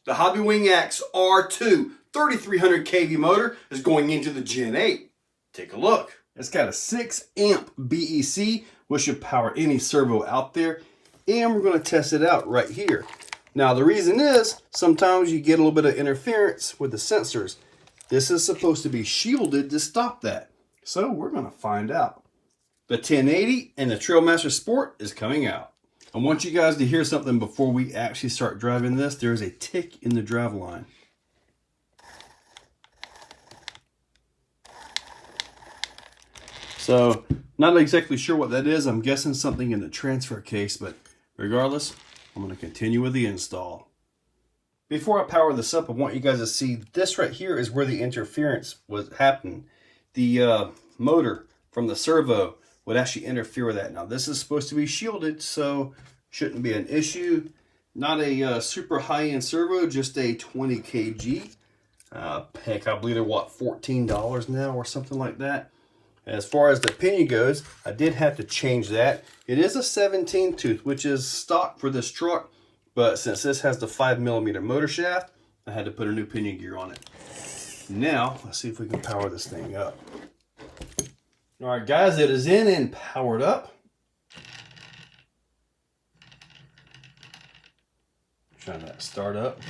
The Hobbywing Axe R2 3300 kV motor is going into the Gen 8. Take a look. It's got a 6 amp BEC, which should power any servo out there. And we're going to test it out right here. Now the reason is, sometimes you get a little bit of interference with the sensors. This is supposed to be shielded to stop that. So we're going to find out. The 1080 and the Trailmaster Sport is coming out. I want you guys to hear something before we actually start driving this. There's a tick in the drive line. So, not exactly sure what that is. I'm guessing something in the transfer case, but regardless, I'm going to continue with the install. Before I power this up, I want you guys to see this right here is where the interference was happening. The motor from the servo would actually interfere with that. Now, this is supposed to be shielded, so shouldn't be an issue. Not a super high-end servo, just a 20 kg. Heck, I believe they're, what, $14 now or something like that. As far as the pinion goes, I did have to change that. It is a 17 tooth, which is stock for this truck, but since this has the 5mm motor shaft, I had to put a new pinion gear on it. Now, let's see if we can power this thing up. All right, guys, it is in and powered up. Trying to start up.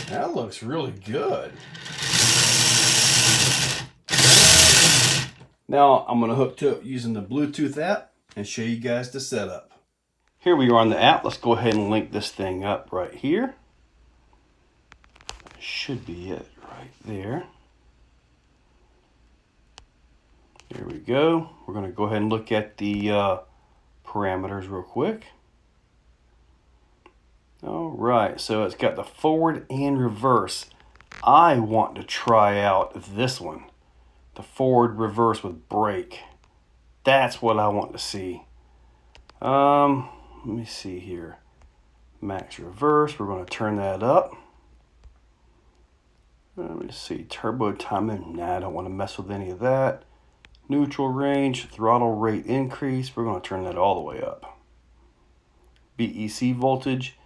That looks really good. Now I'm going to hook to it using the Bluetooth app and show you guys the setup. Here we are on the app. Let's go ahead and link this thing up right here. That should be it right there. There we go. We're going to go ahead and look at the parameters real quick. All right, so it's got the forward and reverse. I want to try out this one. The forward reverse with brake. That's what I want to see. Let me see here. Max reverse, we're going to turn that up. Let me see, turbo timing. Nah, I don't want to mess with any of that. Neutral range, throttle rate increase. We're going to turn that all the way up. BEC voltage,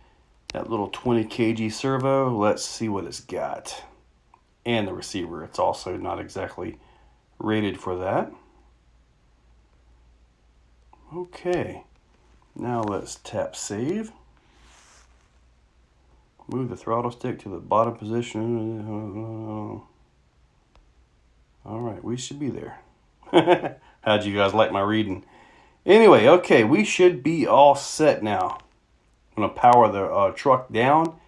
that little 20 kg servo. Let's see what it's got. And the receiver, it's also not exactly rated for that. Okay, now let's tap save. Move the throttle stick to the bottom position. All right, we should be there. How'd you guys like my reading? Anyway, okay, we should be all set now. I'm gonna power the truck down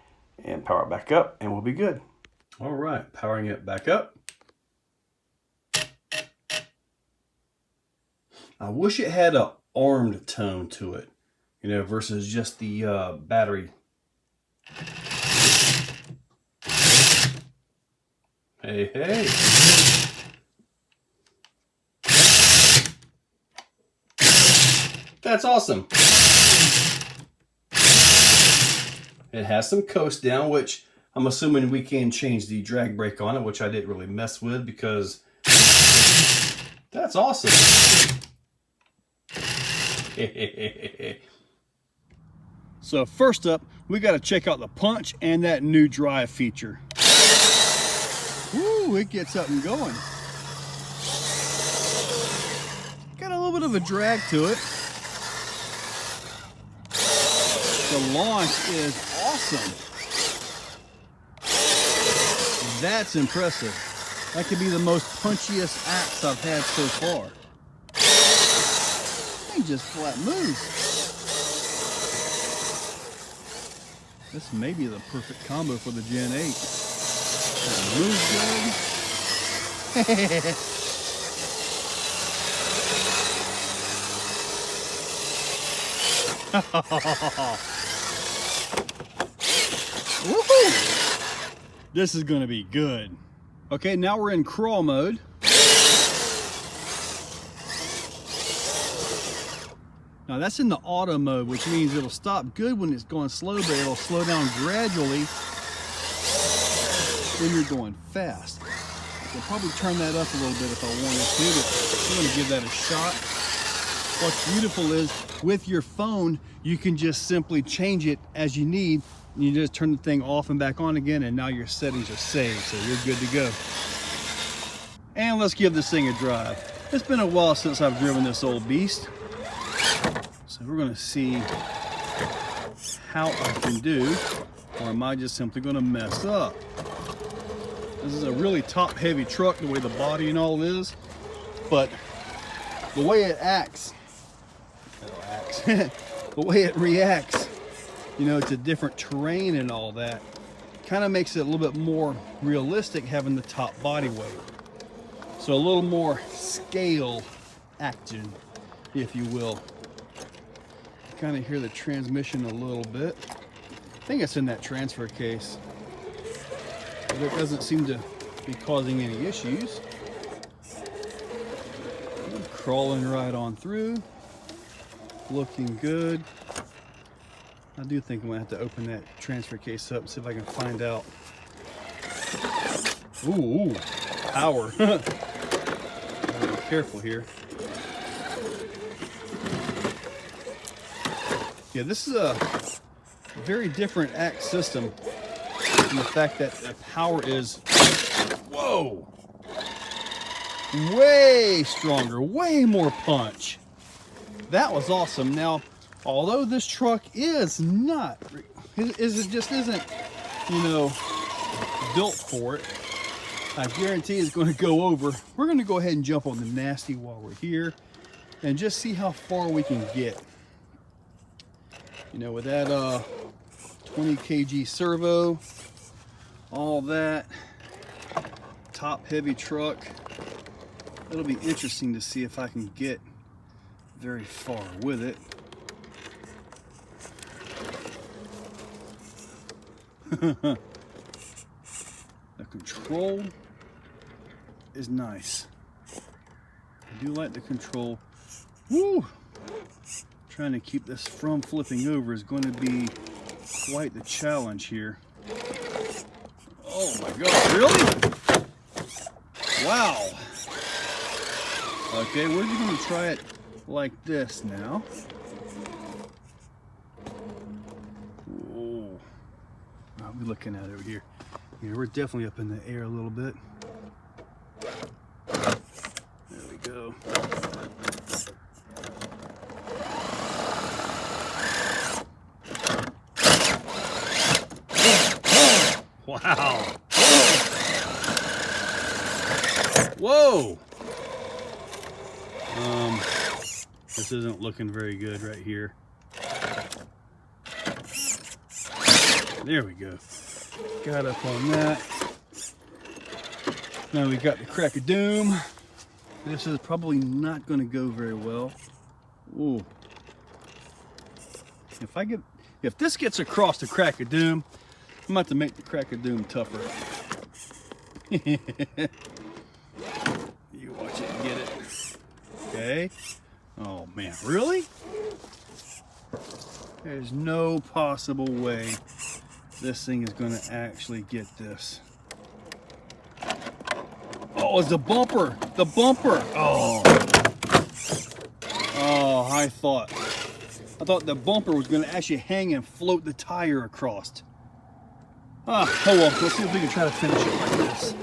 and power it back up, and we'll be good. All right, powering it back up. I wish it had an armed tone to it, you know, versus just the battery. Hey, hey. That's awesome. It has some coast down, which I'm assuming we can change the drag brake on it, which I didn't really mess with because that's awesome. So first up, we got to check out the punch and that new drive feature. Woo, it gets up and going. Got a little bit of a drag to it. The launch is awesome. That's impressive. That could be the most punchiest axe I've had so far. Thing just flat moves. This may be the perfect combo for the Gen 8. It moves good. Woohoo! This is gonna be good. Okay, now we're in crawl mode. Now that's in the auto mode, which means it'll stop good when it's going slow, but it'll slow down gradually when you're going fast. I could probably turn that up a little bit if I wanted to, but I'm gonna give that a shot. what's beautiful is with your phone, you can just simply change it as you need. You just turn the thing off and back on again, and now your settings are saved, so you're good to go. And let's give this thing a drive. It's been a while since I've driven this old beast, so we're going to see how I can do, or am I just simply going to mess up? This is a really top heavy truck, the way the body and all is, but the way it acts, the way it reacts, you know, to different terrain and all that, kind of makes it a little bit more realistic having the top body weight. So a little more scale action, if you will. Kind of hear the transmission a little bit. I think it's in that transfer case. But it doesn't seem to be causing any issues. Crawling right on through. Looking good. I do think I'm gonna have to open that transfer case up and see if I can find out. Ooh, power. Be careful here. Yeah, this is a very different axe system in the fact that the power is, whoa, way stronger, way more punch. That was awesome. Now, although this truck is not, it just isn't, you know, built for it, I guarantee it's going to go over. We're going to go ahead and jump on the nasty while we're here and just see how far we can get. You know, with that 20 kg servo, all that, top heavy truck, it'll be interesting to see if I can get very far with it. The control is nice. I do like the control. Woo! Trying to keep this from flipping over is going to be quite the challenge here. Oh my God, really? Wow. Okay, we're just going to try it like this now. Whoa. What are we looking at over here? Yeah, we're definitely up in the air a little bit. There we go. Wow. Whoa. This isn't looking very good right here. There we go. Got up on that. Now we got the crack of doom. This is probably not going to go very well. Ooh. If this gets across the crack of doom, I'm about to make the crack of doom tougher. You watch it and get it. Okay. Oh man, really? There's no possible way this thing is going to actually get this. Oh, it's the bumper. The bumper. Oh. Oh, I thought the bumper was going to actually hang and float the tire across. Ah, oh well, let's see if we can try to finish it like this.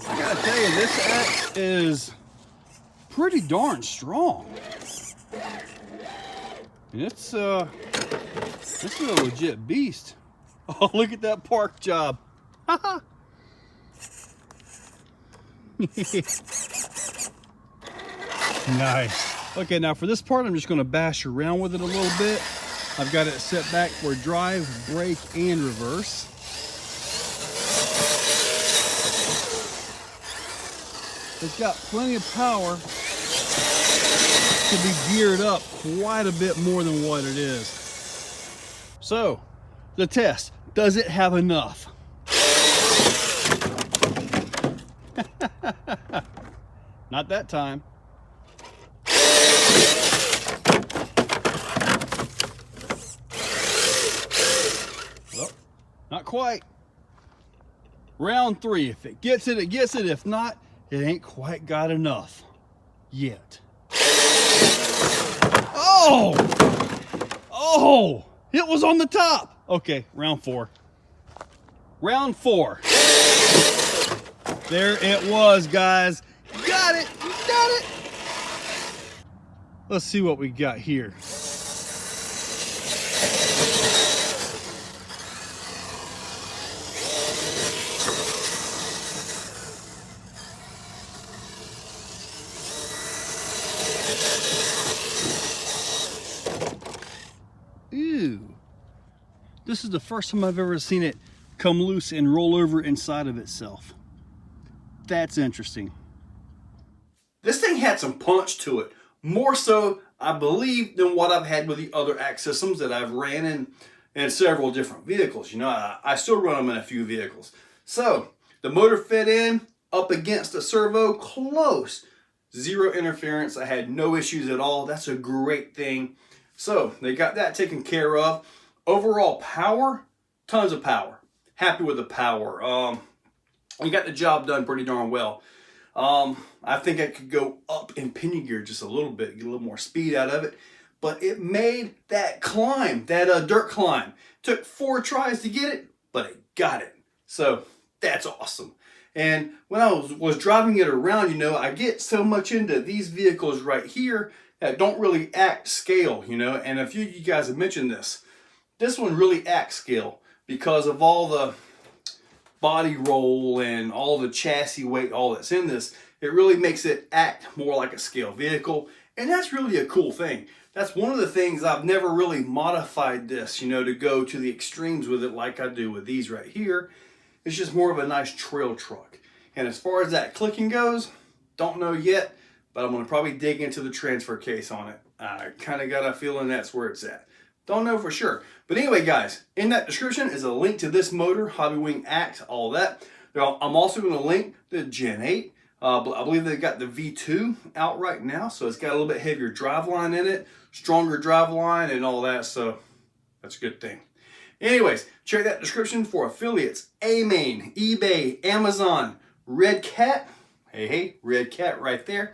I gotta tell you, this axe is pretty darn strong. And this is a legit beast. Oh, look at that park job. Nice. Okay, now for this part, I'm just going to bash around with it a little bit. I've got it set back for drive, brake, and reverse. It's got plenty of power to be geared up quite a bit more than what it is. So, the test. Does it have enough? Not that time. Well, not quite. Round 3. If it gets it, it gets it. If not, it ain't quite got enough yet. Oh! Oh! It was on the top! Okay, round 4. Round 4. There it was, guys. Got it! Got it! Let's see what we got here. Ew. This is the first time I've ever seen it come loose and roll over inside of itself. That's interesting. This thing had some punch to it. More so, I believe, than what I've had with the other axe systems that I've ran in several different vehicles. You know, I still run them in a few vehicles. So, the motor fit in, up against the servo, close. Zero interference. I had no issues at all. That's a great thing. So, they got that taken care of. Overall power, tons of power. Happy with the power. We got the job done pretty darn well. I think I could go up in pinion gear just a little bit, get a little more speed out of it. But it made that climb, that dirt climb. Took 4 tries to get it, but it got it. So that's awesome. And when I was driving it around, you know, I get so much into these vehicles right here that don't really act scale, you know. And a few of you guys have mentioned this. This one really acts scale because of all the body roll and all the chassis weight, all that's in this. It really makes it act more like a scale vehicle, and that's really a cool thing. That's one of the things I've never really modified this, you know, to go to the extremes with it like I do with these right here. It's just more of a nice trail truck. And as far as that clicking goes, don't know yet, but I'm going to probably dig into the transfer case on it. I kind of got a feeling that's where it's at. Don't know for sure. But anyway, guys, in that description is a link to this motor, Hobbywing Axe, all that. I'm also going to link the Gen 8. I believe they've got the V2 out right now, so it's got a little bit heavier driveline in it, stronger driveline and all that, so that's a good thing. Anyways, check that description for affiliates. A-Main, eBay, Amazon, Redcat. Hey, Redcat right there.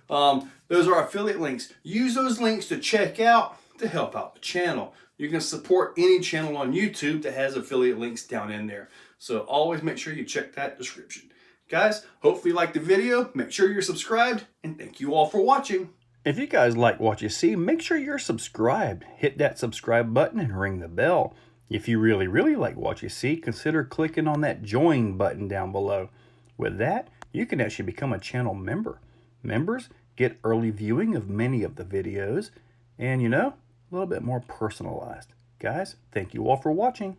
Those are affiliate links. Use those links to check out to help out the channel. You can support any channel on YouTube that has affiliate links down in there. So always make sure you check that description. Guys, hopefully you liked the video. Make sure you're subscribed, and thank you all for watching. If you guys like what you see, make sure you're subscribed. Hit that subscribe button and ring the bell. If you really like what you see, consider clicking on that join button down below. With that, you can actually become a channel member. Members get early viewing of many of the videos, and you know, a little bit more personalized. Guys, thank you all for watching.